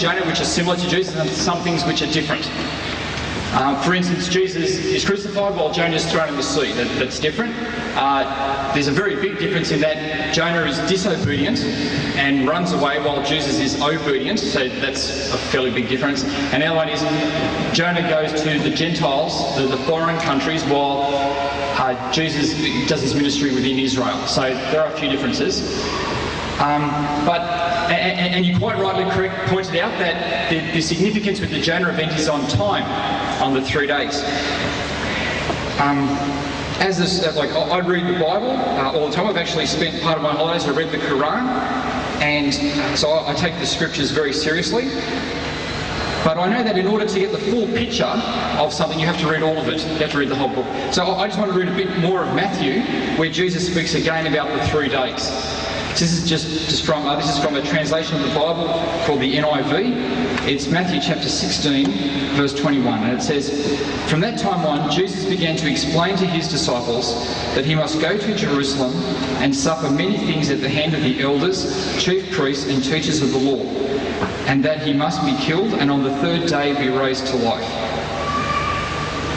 Jonah which are similar to Jesus and some things which are different. For instance, Jesus is crucified while Jonah is thrown in the sea. That's different. There's a very big difference in that Jonah is disobedient and runs away while Jesus is obedient, so that's a fairly big difference. And the other one is Jonah goes to the Gentiles, the foreign countries, while Jesus does his ministry within Israel. So there are a few differences. And you quite rightly pointed out that the significance with the Jonah event is on time, on the 3 days. I read the Bible all the time. I've actually spent part of my holidays, I read the Quran, and so I take the scriptures very seriously. But I know that in order to get the full picture of something, you have to read all of it. You have to read the whole book. So I just want to read a bit more of Matthew, where Jesus speaks again about the 3 days. This is from a translation of the Bible called the NIV. It's Matthew chapter 16, verse 21, and it says, "From that time on, Jesus began to explain to his disciples that he must go to Jerusalem and suffer many things at the hand of the elders, chief priests, and teachers of the law, and that he must be killed and on the 3rd day be raised to life."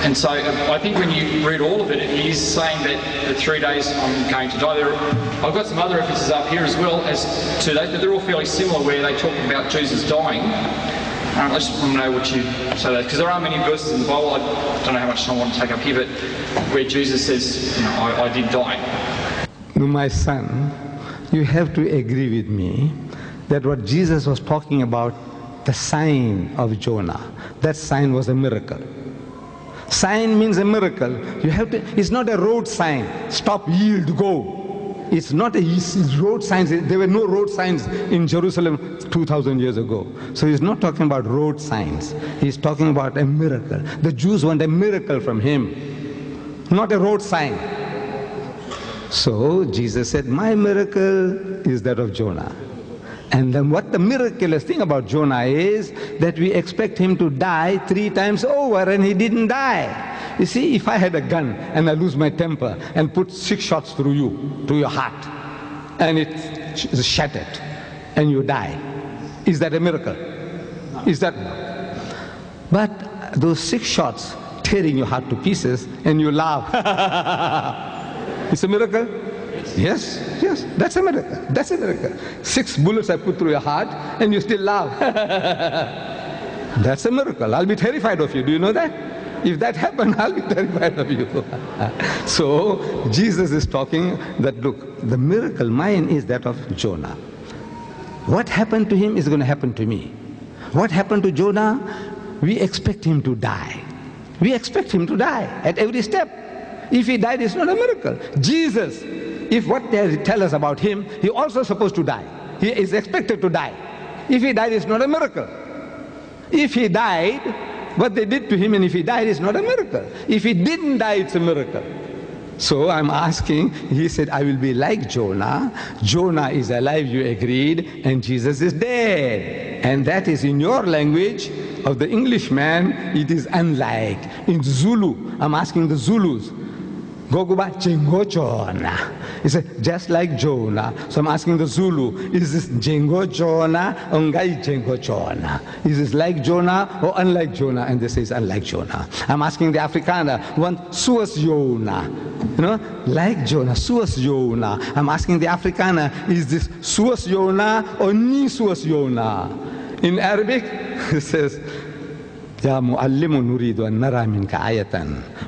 And so I think when you read all of it, it is saying that the 3 days I'm going to die. I've got some other references up here as well as to those, but they're all fairly similar where they talk about Jesus dying. I just want to know what you say that, because there are many verses in the Bible, I don't know how much time I want to take up here, but where Jesus says, I did die. My son, you have to agree with me that what Jesus was talking about, the sign of Jonah, that sign was a miracle. Sign means a miracle. You have to. It's not a road sign. Stop, yield, go. It's not a road signs. There were no road signs in Jerusalem 2,000 years ago. So he's not talking about road signs. He's talking about a miracle. The Jews want a miracle from him, not a road sign. So Jesus said, my miracle is that of Jonah. And then what the miraculous thing about Jonah is that we expect him to die 3 times over, and he didn't die. You see, if I had a gun and I lose my temper and put 6 shots through you, to your heart, and it's shattered, and you die, is that a miracle? Is that? But those 6 shots tearing your heart to pieces and you laugh, it's a miracle? Yes, yes, that's a miracle. That's a miracle. 6 bullets I put through your heart and you still laugh. That's a miracle. I'll be terrified of you. Do you know that? If that happened, I'll be terrified of you. So Jesus is talking that, look, the miracle mine is that of Jonah. What happened to him is going to happen to me. What happened to Jonah? We expect him to die. We expect him to die at every step. If he died, it's not a miracle. Jesus, if what they tell us about him, he also supposed to die. He is expected to die. If he died, it's not a miracle. If he died, what they did to him, and if he died, it's not a miracle. If he didn't die, it's a miracle. So I'm asking, he said, I will be like Jonah. Jonah is alive, you agreed, and Jesus is dead. And that is in your language of the Englishman, it is unlike. In Zulu, I'm asking the Zulus, Goguba Jengo Jonah. He said, just like Jonah. So I'm asking the Zulu, is this Jengo Jonah or Ngai Jengo Jonah? Is this like Jonah or unlike Jonah? And they say it's unlike Jonah. I'm asking the Afrikaner, one Suas Jonah. You know, like Jonah, Suas Jonah. I'm asking the Afrikaner, is this Suas Jonah or Ni Suas Jonah? In Arabic, it says, يا معلم نريد أن نرى منك آية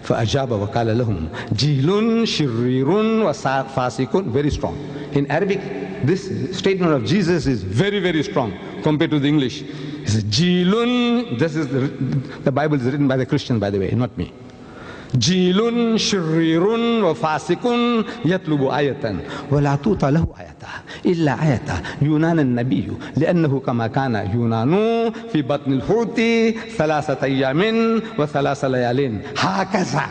فأجاب وقال لهم جيل شرير وفاسق. Very strong. In Arabic, this statement of Jesus is very, very strong compared to the English. It says جيل. This is the Bible is written by the Christian, by the way, not me. جيل شرير وفاسق يطلب آية ولا توطى له آية إلا آية يونان النبي لأنه كما كان يونان في بطن الحوت 3 أيام و3 ليال هكذا.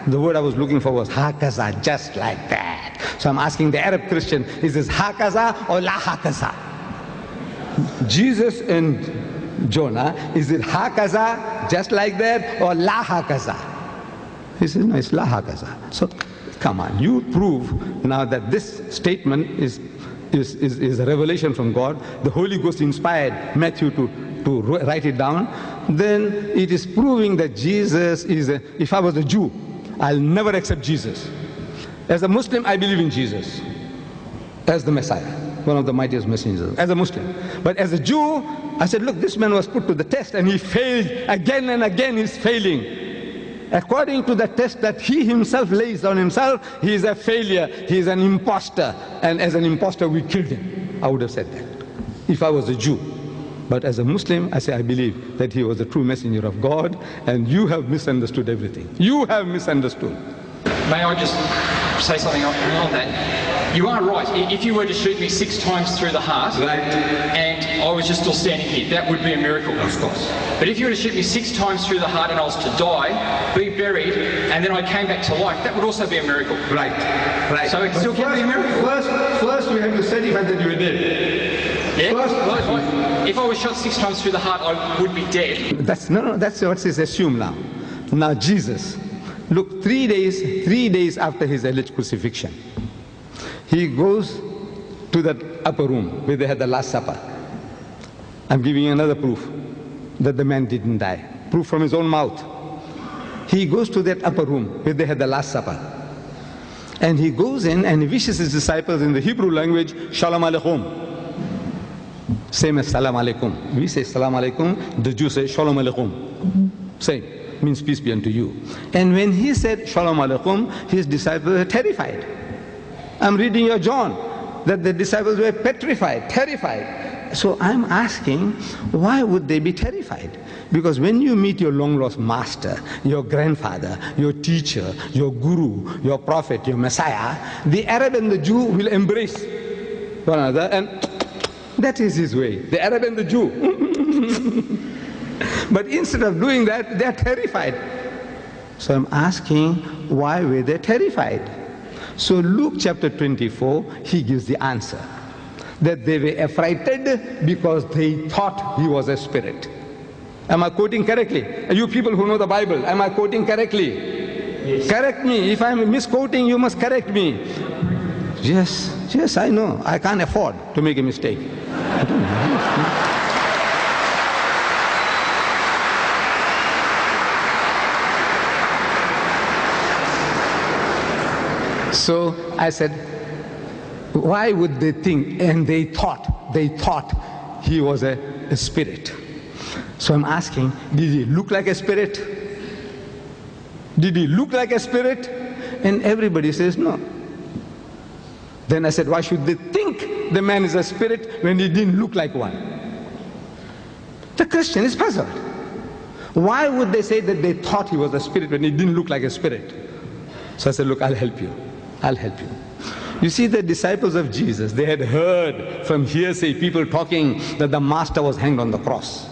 The word I was looking for was hakaza, just like that. So I'm asking the Arab Christian, is this hakaza or la hakaza? Jesus and Jonah, is it hakaza, just like that, or la hakaza? He says, no, it's la hakaza. So, come on, you prove now that this statement is a revelation from God. The Holy Ghost inspired Matthew to to write it down, then it is proving that Jesus is if I was a Jew, I'll never accept Jesus. As a Muslim, I believe in Jesus as the Messiah, one of the mightiest messengers, as a Muslim. But as a Jew, I said, look, this man was put to the test and he failed again and again. He's failing. According to the test that he himself lays on himself, he is a failure, he is an imposter, and as an imposter we killed him. I would have said that if I was a Jew. But as a Muslim, I say I believe that he was the true messenger of God, and you have misunderstood everything. You have misunderstood. May I just say something on that? You are right. If you were to shoot me 6 times through the heart, right, and I was just still standing here, that would be a miracle. Of course. But if you were to shoot me 6 times through the heart and I was to die, be buried, and then I came back to life, that would also be a miracle. Right, right. So it still can be a miracle. First we have to certify that you were dead. Yeah? Well, if I was shot 6 times through the heart, I would be dead. That's what is assumed now. Now Jesus, look, 3 days after his alleged crucifixion, he goes to that upper room where they had the Last Supper. I'm giving you another proof that the man didn't die. Proof from his own mouth. He goes to that upper room where they had the Last Supper. And he goes in and he wishes his disciples in the Hebrew language, Shalom Aleichem. Same as Salam Alaikum. We say Salam Alaikum, the Jews say Shalom Aleichem. Same, means peace be unto you. And when he said Shalom Aleichem, his disciples were terrified. I'm reading your John, that the disciples were petrified, terrified. So I'm asking, why would they be terrified? Because when you meet your long-lost master, your grandfather, your teacher, your guru, your prophet, your Messiah, the Arab and the Jew will embrace one another, and that is his way, the Arab and the Jew. But instead of doing that, they are terrified. So I'm asking, why were they terrified? So Luke chapter 24, he gives the answer. That they were affrighted because they thought he was a spirit. Am I quoting correctly? You people who know the Bible, am I quoting correctly? Yes. Correct me. If I'm misquoting, you must correct me. Yes, I know. I can't afford to make a mistake. I don't know. So I said, why would they think? And they thought he was a spirit. So I'm asking, did he look like a spirit? Did he look like a spirit? And everybody says no. Then I said, why should they think the man is a spirit when he didn't look like one? The Christian is puzzled. Why would they say that they thought he was a spirit when he didn't look like a spirit? So I said, look, I'll help you. I'll help you. You see, the disciples of Jesus, they had heard from hearsay people talking that the master was hanged on the cross.